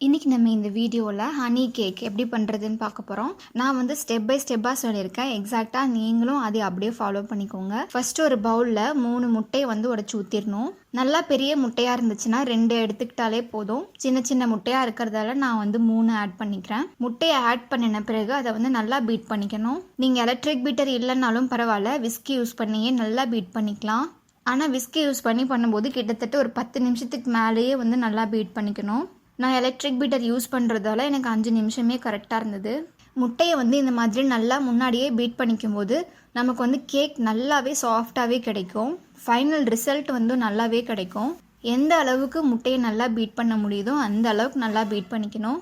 இன்றைக்கி நம்ம இந்த வீடியோவில் ஹனி கேக் எப்படி பண்ணுறதுன்னு பார்க்க போகிறோம். நான் வந்து ஸ்டெப் பை ஸ்டெப்பாக சொல்லியிருக்கேன். எக்ஸாக்டாக நீங்களும் அதை அப்படியே ஃபாலோ பண்ணிக்கோங்க. ஃபஸ்ட்டு ஒரு பவுலில் 3 முட்டையை வந்து உடச்சி ஊற்றிடணும். நல்லா பெரிய முட்டையாக இருந்துச்சுன்னா 2 எடுத்துக்கிட்டாலே போதும். சின்ன சின்ன முட்டையாக இருக்கிறதால நான் வந்து 3 ஆட் பண்ணிக்கிறேன். முட்டையை ஆட் பண்ணின பிறகு அதை வந்து நல்லா பீட் பண்ணிக்கணும். நீங்கள் எலக்ட்ரிக் பீட்டர் இல்லைன்னாலும் பரவாயில்ல, விஸ்கி யூஸ் பண்ணியே நல்லா பீட் பண்ணிக்கலாம். ஆனால் விஸ்கி யூஸ் பண்ணும்போது கிட்டத்தட்ட ஒரு 10 நிமிஷத்துக்கு மேலேயே வந்து நல்லா பீட் பண்ணிக்கணும். நான் எலக்ட்ரிக் பீட்டர் யூஸ் பண்ணுறதால எனக்கு 5 நிமிஷமே கரெக்டாக இருந்தது. முட்டையை வந்து இந்த மாதிரி நல்லா முன்னாடியே பீட் பண்ணிக்கும் போது நமக்கு வந்து கேக் நல்லாவே சாஃப்டாகவே கிடைக்கும். ஃபைனல் ரிசல்ட் வந்து நல்லாவே கிடைக்கும். எந்த அளவுக்கு முட்டையை நல்லா பீட் பண்ண முடியுதோ அந்த அளவுக்கு நல்லா பீட் பண்ணிக்கணும்.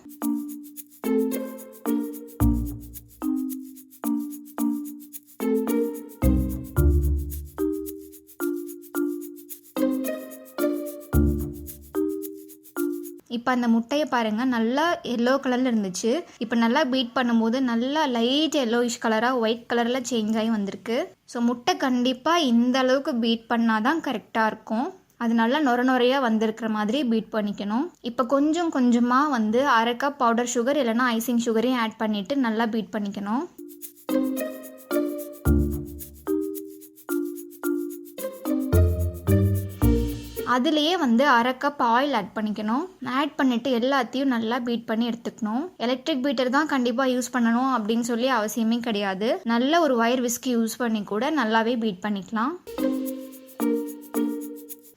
இப்போ அந்த முட்டையை பாருங்கள், நல்லா எல்லோ கலரில் இருந்துச்சு. இப்போ நல்லா பீட் பண்ணும்போது நல்லா லைட் எல்லோயிஷ் கலராக ஒயிட் கலரில் சேஞ்ச் ஆகி வந்திருக்கு. ஸோ முட்டை கண்டிப்பாக இந்த அளவுக்கு பீட் பண்ணால் தான் கரெக்டாக இருக்கும். அது நல்லா நுரையாக வந்திருக்கிற மாதிரி பீட் பண்ணிக்கணும். இப்போ கொஞ்சம் கொஞ்சமாக வந்து 1/2 கப் பவுடர் சுகர் இல்லைனா ஐசிங் சுகரையும் ஆட் பண்ணிவிட்டு நல்லா பீட் பண்ணிக்கணும். அதுலேயே வந்து 1/2 கப் ஆயில் ஆட் பண்ணிக்கணும். ஆட் பண்ணிவிட்டு எல்லாத்தையும் நல்லா பீட் பண்ணி எடுத்துக்கணும். எலக்ட்ரிக் பீட்டர் தான் கண்டிப்பாக யூஸ் பண்ணணும் அப்படின்னு சொல்லி அவசியமே கிடையாது. நல்ல ஒரு ஒயர் விஸ்கி யூஸ் பண்ணி கூட நல்லாவே பீட் பண்ணிக்கலாம்.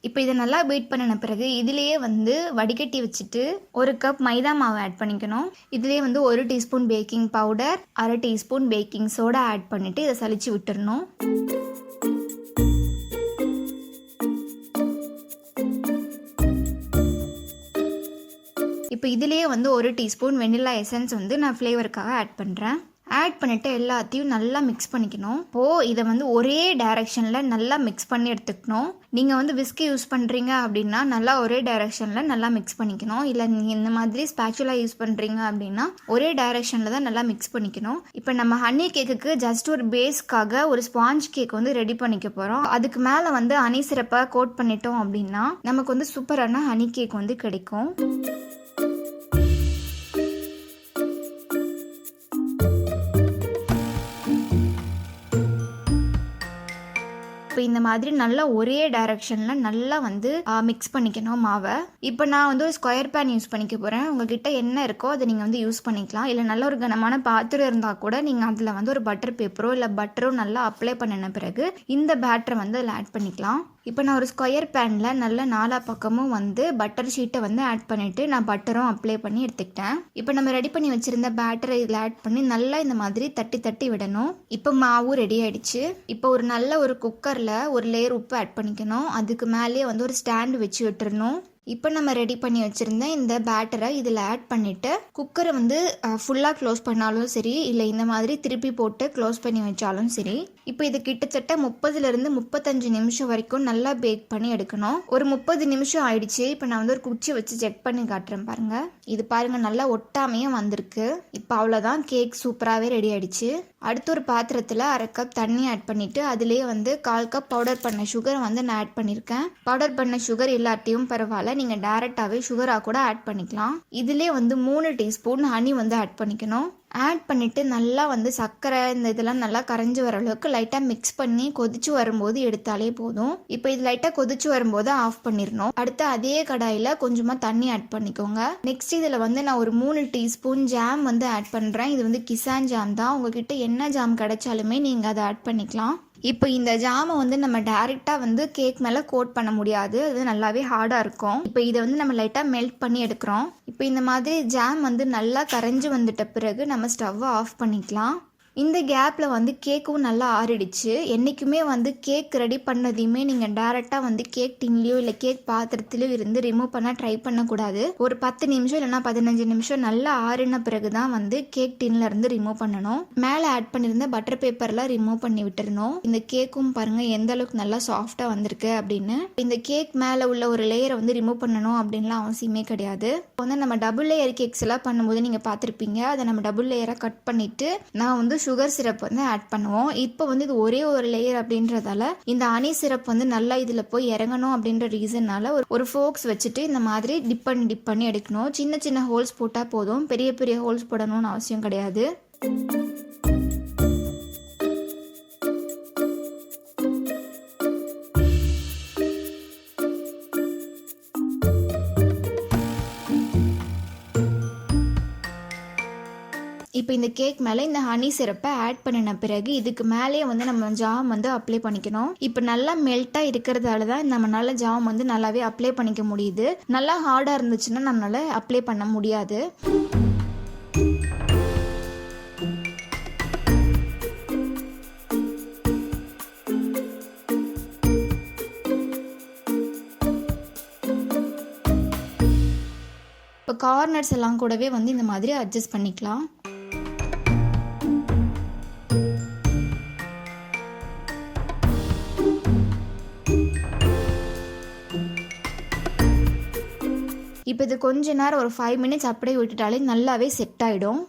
இப்போ இதை நல்லா பீட் பண்ணின பிறகு இதுலேயே வந்து வடிகட்டி வச்சுட்டு 1 கப் மைதா மாவு ஆட் பண்ணிக்கணும். இதுலேயே வந்து 1 teaspoon baking powder, 1/2 teaspoon baking soda add பண்ணிவிட்டு இதை சலிச்சு விட்டுறணும். இப்போ இதுலேயே வந்து 1 டீஸ்பூன் வெனிலா எசன்ஸ் வந்து நான் ஃப்ளேவருக்காக ஆட் பண்ணுறேன். ஆட் பண்ணிவிட்டு எல்லாத்தையும் நல்லா மிக்ஸ் பண்ணிக்கணும். இதை வந்து ஒரே டைரெக்ஷனில் நல்லா மிக்ஸ் பண்ணி எடுத்துக்கணும். நீங்கள் வந்து விஸ்கி யூஸ் பண்ணுறீங்க அப்படின்னா நல்லா ஒரே டைரெக்ஷனில் நல்லா மிக்ஸ் பண்ணிக்கணும். இல்லை நீங்கள் இந்த மாதிரி ஸ்பேச்சுலா யூஸ் பண்ணுறீங்க அப்படின்னா ஒரே டைரெக்ஷனில் தான் நல்லா மிக்ஸ் பண்ணிக்கணும். இப்போ நம்ம ஹனி கேக்குக்கு ஜஸ்ட் ஒரு பேஸ்க்காக ஒரு ஸ்பாஞ்ச் கேக் வந்து ரெடி பண்ணிக்க போகிறோம். அதுக்கு மேலே வந்து ஹனி சிரப்பை கோட் பண்ணிட்டோம் அப்படின்னா நமக்கு வந்து சூப்பரான ஹனி கேக் வந்து கிடைக்கும். இப்போ இந்த மாதிரி நல்லா ஒரே டைரக்ஷனில் நல்லா வந்து மிக்ஸ் பண்ணிக்கணும் மாவை. இப்போ நான் வந்து ஒரு ஸ்கொயர் பேன் யூஸ் பண்ணிக்க போகிறேன். உங்ககிட்ட என்ன இருக்கோ அதை நீங்கள் வந்து யூஸ் பண்ணிக்கலாம். இல்லை நல்ல ஒரு கனமான பாத்திரம் இருந்தால் கூட நீங்கள் அதில் வந்து ஒரு பட்டர் பேப்பரோ இல்லை பட்டரோ நல்லா அப்ளை பண்ணின பிறகு இந்த பேட்டரை வந்து அதில் ஆட் பண்ணிக்கலாம். இப்போ நான் ஒரு ஸ்கொயர் பேனில் நல்ல 4 பக்கமும் வந்து பட்டர் ஷீட்டை வந்து ஆட் பண்ணிவிட்டு நான் பட்டரும் அப்ளை பண்ணி எடுத்துக்கிட்டேன். இப்போ நம்ம ரெடி பண்ணி வச்சுருந்த பேட்டரை இதில் ஆட் பண்ணி நல்லா இந்த மாதிரி தட்டி தட்டி விடணும். இப்போ மாவும் ரெடி ஆகிடுச்சு. இப்போ ஒரு நல்ல ஒரு குக்கரில் ஒரு லேயர் உப்பு ஆட் பண்ணிக்கணும். அதுக்கு மேலேயே வந்து ஒரு ஸ்டாண்டு வச்சு விட்டுறணும். இப்போ நம்ம ரெடி பண்ணி வச்சுருந்த இந்த பேட்டரை இதில் ஆட் பண்ணிவிட்டு குக்கரை வந்து ஃபுல்லாக க்ளோஸ் பண்ணாலும் சரி, இல்லை இந்த மாதிரி திருப்பி போட்டு க்ளோஸ் பண்ணி வச்சாலும் சரி. இப்போ இது கிட்டத்தட்ட 30லேருந்து 35 நிமிஷம் வரைக்கும் நல்லா பேக் பண்ணி எடுக்கணும். ஒரு 30 நிமிஷம் ஆயிடுச்சு. இப்போ நான் வந்து ஒரு குச்சி வச்சு செக் பண்ணி காட்டுறேன் பாருங்கள். இது பாருங்கள், நல்லா ஒட்டாமையும் வந்திருக்கு. இப்போ அவ்வளோதான், கேக் சூப்பராகவே ரெடி ஆயிடுச்சு. அடுத்து ஒரு பாத்திரத்தில் 1/2 கப் தண்ணி ஆட் பண்ணிவிட்டு அதுலேயே வந்து 1/4 கப் பவுடர் பண்ண சுகரை வந்து நான் ஆட் பண்ணியிருக்கேன். பவுடர் பண்ண சுகர் இல்லாட்டியும் பரவாயில்ல, நீங்கள் டைரெக்டாகவே சுகராக கூட ஆட் பண்ணிக்கலாம். இதிலே வந்து 3 டீஸ்பூன் ஹனி வந்து ஆட் பண்ணிக்கணும். ஆட் பண்ணிவிட்டு நல்லா வந்து சர்க்கரை இந்த இதெல்லாம் நல்லா கரைஞ்சி வர அளவுக்கு லைட்டாக மிக்ஸ் பண்ணி கொதிச்சு வரும்போது எடுத்தாலே போதும். இப்போ இது லைட்டாக கொதிச்சு வரும்போது ஆஃப் பண்ணிடணும். அடுத்து அதே கடாயில் கொஞ்சமாக தண்ணி ஆட் பண்ணிக்கோங்க. நெக்ஸ்ட் இதில் வந்து நான் ஒரு 3 டீஸ்பூன் ஜாம் வந்து ஆட் பண்ணுறேன். இது வந்து கிசான் ஜாம் தான். உங்ககிட்ட என்ன ஜாம் கிடைச்சாலுமே நீங்கள் அதை ஆட் பண்ணிக்கலாம். இப்போ இந்த ஜாமை வந்து நம்ம டைரெக்டாக வந்து கேக் மேலே கோட் பண்ண முடியாது, அது நல்லாவே ஹார்டாக இருக்கும். இப்போ இதை வந்து நம்ம லைட்டாக மெல்ட் பண்ணி எடுக்கிறோம். இப்போ இந்த மாதிரி ஜாம் வந்து நல்லா கரைஞ்சி வந்துட்ட பிறகு நம்ம ஸ்டவ்வை ஆஃப் பண்ணிக்கலாம். இந்த கேப்பில் வந்து கேக்கும் நல்லா ஆறிடுச்சு. என்றைக்குமே வந்து கேக் ரெடி பண்ணதையுமே நீங்கள் டேரெக்டாக வந்து கேக் டின்லேயோ இல்லை கேக் பாத்திரத்திலையோ இருந்து ரிமூவ் பண்ண ட்ரை பண்ணக்கூடாது. ஒரு 10 நிமிஷம் இல்லைனா 15 நிமிஷம் நல்லா ஆறின பிறகு தான் வந்து கேக் டின்ல இருந்து ரிமூவ் பண்ணணும். மேலே ஆட் பண்ணியிருந்த பட்டர் பேப்பரில் ரிமூவ் பண்ணி விட்டுருணும். இந்த கேக்கும் பாருங்கள் எந்த அளவுக்கு நல்லா சாஃப்டாக வந்திருக்கு அப்படின்னு. இந்த கேக் மேலே உள்ள ஒரு லேயரை வந்து ரிமூவ் பண்ணணும் அப்படின்லாம் அவசியமே கிடையாது. வந்து நம்ம டபுள் லேயர் கேக்ஸ் எல்லாம் பண்ணும்போது நீங்கள் பார்த்துருப்பீங்க. அதை நம்ம டபுள் லேயராக கட் பண்ணிவிட்டு நான் வந்து சுகர் சிரப் வந்து ஆட் பண்ணுவோம். இப்போ வந்து இது ஒரே ஒரு லேயர் அப்படின்றதால இந்த ஹனி சிரப் வந்து நல்லா இதில் போய் இறங்கணும் அப்படின்ற ரீசன்னால ஒரு ஃபோக்ஸ் வச்சுட்டு இந்த மாதிரி டிப் பண்ணி எடுக்கணும். சின்ன சின்ன ஹோல்ஸ் போட்டால் போதும், பெரிய பெரிய ஹோல்ஸ் போடணும்னு அவசியம் கிடையாது. இப்போ இந்த கேக் மேலே இந்த ஹனி சிரப்பை ஆட் பண்ணின பிறகு இதுக்கு மேலேயே வந்து நம்ம ஜாம் வந்து அப்ளை பண்ணிக்கணும். இப்போ நல்லா மெல்ட்டாக இருக்கிறதால தான் நம்மளால ஜாம் வந்து நல்லாவே அப்ளை பண்ணிக்க முடியுது. நல்லா ஹார்டாக இருந்துச்சுன்னா நம்மளால அப்ளை பண்ண முடியாது. இப்போ கார்னர்ஸ் எல்லாம் கூடவே வந்து இந்த மாதிரி அட்ஜஸ்ட் பண்ணிக்கலாம். இப்போ இது கொஞ்ச நேரம் ஒரு 5 மினிட்ஸ் அப்படியே விட்டுட்டாலே நல்லாவே செட் ஆகிடும்.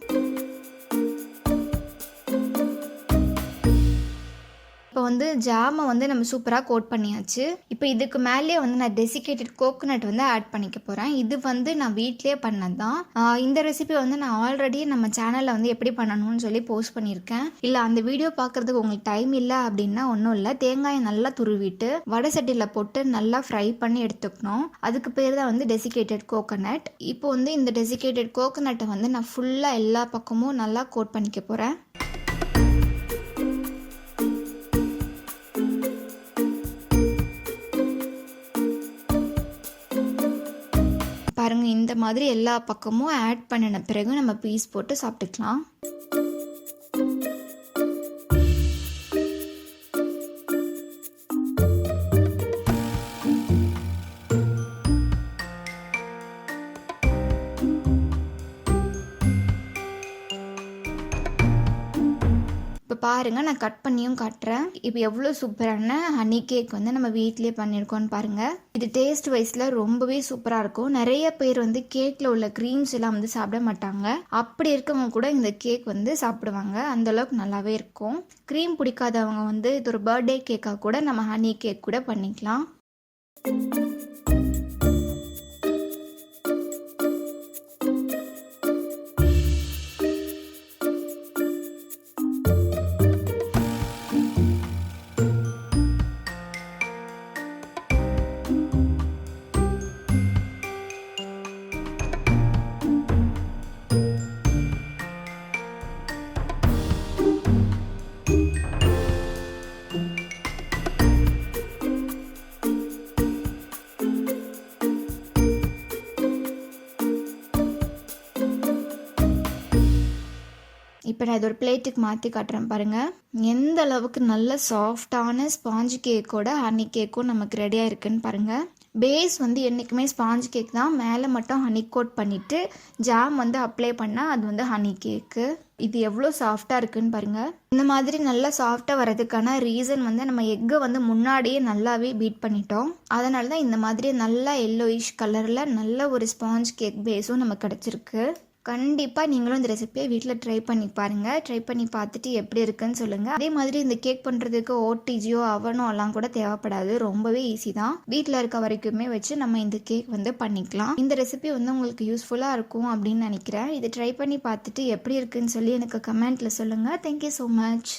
இப்போ வந்து ஜாமை வந்து நம்ம சூப்பராக கோட் பண்ணியாச்சு. இப்போ இதுக்கு மேலேயே வந்து நான் டெசிகேட்டட் கோகோனட் வந்து ஆட் பண்ணிக்க போகிறேன். இது வந்து நான் வீட்லேயே பண்ணது தான். இந்த ரெசிபி வந்து நான் ஆல்ரெடி நம்ம சேனலில் வந்து எப்படி பண்ணணும்னு சொல்லி போஸ்ட் பண்ணியிருக்கேன். இல்லை அந்த வீடியோ பார்க்குறதுக்கு உங்களுக்கு டைம் இல்லை அப்படின்னா ஒன்றும் இல்லை, தேங்காயை நல்லா துருவிட்டு வடை சட்டியில் போட்டு நல்லா ஃப்ரை பண்ணி எடுத்துக்கணும். அதுக்கு பேர் தான் வந்து டெசிகேட்டட் கோகோனட். இப்போ வந்து இந்த டெசிகேட்டட் கோகோனட்டை வந்து நான் ஃபுல்லாக எல்லா பக்கமும் நல்லா கோட் பண்ணிக்க போகிறேன். பாருங்கள், இந்த மாதிரி எல்லா பக்கமும் ஆட் பண்ணின பிறகு நம்ம பீஸ் போட்டு சாப்பிட்டுக்கலாம். இப்போ பாருங்கள், நான் கட் பண்ணியும் காட்டுறேன். இப்போ எவ்வளோ சூப்பரான ஹனி கேக் வந்து நம்ம வீட்லேயே பண்ணியிருக்கோன்னு பாருங்கள். இது டேஸ்ட் வைஸில் ரொம்பவே சூப்பராக இருக்கும். நிறைய பேர் வந்து கேக்கில் உள்ள க்ரீம்ஸ் எல்லாம் வந்து சாப்பிட மாட்டாங்க. அப்படி இருக்கவங்க கூட இந்த கேக் வந்து சாப்பிடுவாங்க. அந்தளவுக்கு நல்லாவே இருக்கும். க்ரீம் பிடிக்காதவங்க வந்து இது ஒரு பர்த்டே கேக்காக கூட நம்ம ஹனி கேக் கூட பண்ணிக்கலாம். இப்போ நான் இது ஒரு பிளேட்டுக்கு மாற்றி காட்டுறேன் பாருங்கள். எந்த அளவுக்கு நல்ல சாஃப்டான ஸ்பாஞ்ச் கேக்கோட ஹனி கேக்கும் நமக்கு ரெடியாக இருக்குன்னு பாருங்கள். பேஸ் வந்து என்றைக்குமே ஸ்பாஞ்ச் கேக் தான். மேலே மட்டும் ஹனி கோட் பண்ணிவிட்டு ஜாம் வந்து அப்ளை பண்ணால் அது வந்து ஹனி கேக்கு. இது எவ்வளோ சாஃப்டாக இருக்குன்னு பாருங்கள். இந்த மாதிரி நல்லா சாஃப்டாக வரதுக்கான ரீசன் வந்து நம்ம எக்கை வந்து முன்னாடியே நல்லாவே பீட் பண்ணிட்டோம். அதனால தான் இந்த மாதிரி நல்லா எல்லோயிஷ் கலரில் நல்ல ஒரு ஸ்பாஞ்ச் கேக் பேஸும் நமக்கு கிடச்சிருக்கு. கண்டிப்பாக நீங்களும் இந்த ரெசிபியை வீட்டில் ட்ரை பண்ணி பாருங்கள். ட்ரை பண்ணி பார்த்துட்டு எப்படி இருக்குன்னு சொல்லுங்கள். அதே மாதிரி இந்த கேக் பண்ணுறதுக்கு ஓடிஜியோ அவனோ எல்லாம் கூட தேவைப்படாது. ரொம்பவே ஈஸி தான். வீட்டில் இருக்க வரைக்குமே வச்சு நம்ம இந்த கேக் வந்து பண்ணிக்கலாம். இந்த ரெசிபி வந்து உங்களுக்கு யூஸ்ஃபுல்லாக இருக்கும் அப்படின்னு நினைக்கிறேன். இதை ட்ரை பண்ணி பார்த்துட்டு எப்படி இருக்குன்னு சொல்லி எனக்கு கமெண்ட்டில் சொல்லுங்கள். Thank you so much.